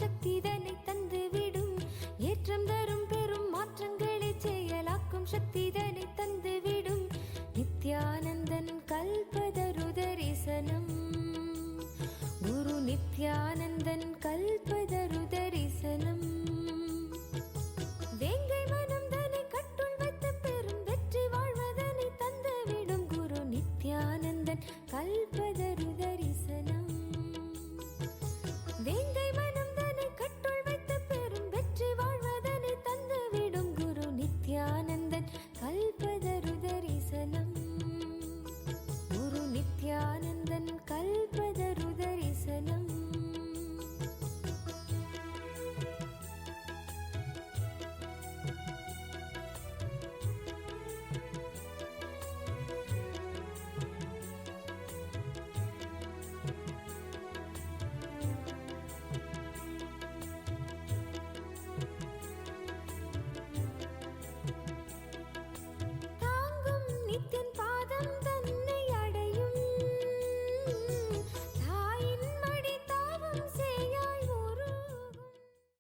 சக்திதனை தந்துவிடும். ஏற்றம் தரும் பெரும் மாற்றங்களை செயலாக்கும் சக்திதனை தந்துவிடும். நித்யானந்தன் கல்பதரு தரிசனம். குரு நித்யானந்தன் கல்பதரு தரிசனம். வேங்கை மனம் தனை கட்டுள் வைத்து பெரும் வெற்றி வாழ்வதனை தந்துவிடும். குரு நித்யானந்தன் கல்பதரு தரிசனம். வேங்கை மனம் தனை கட்டுள் வைத்து பெரும் வெற்றி வாழ்வதனை தந்துவிடும். குரு நித்யானந்தன் கல்பதரு தரிசனம். குரு நித்யானந்தன் கல்பதரு தரிசனம். நித்தியன்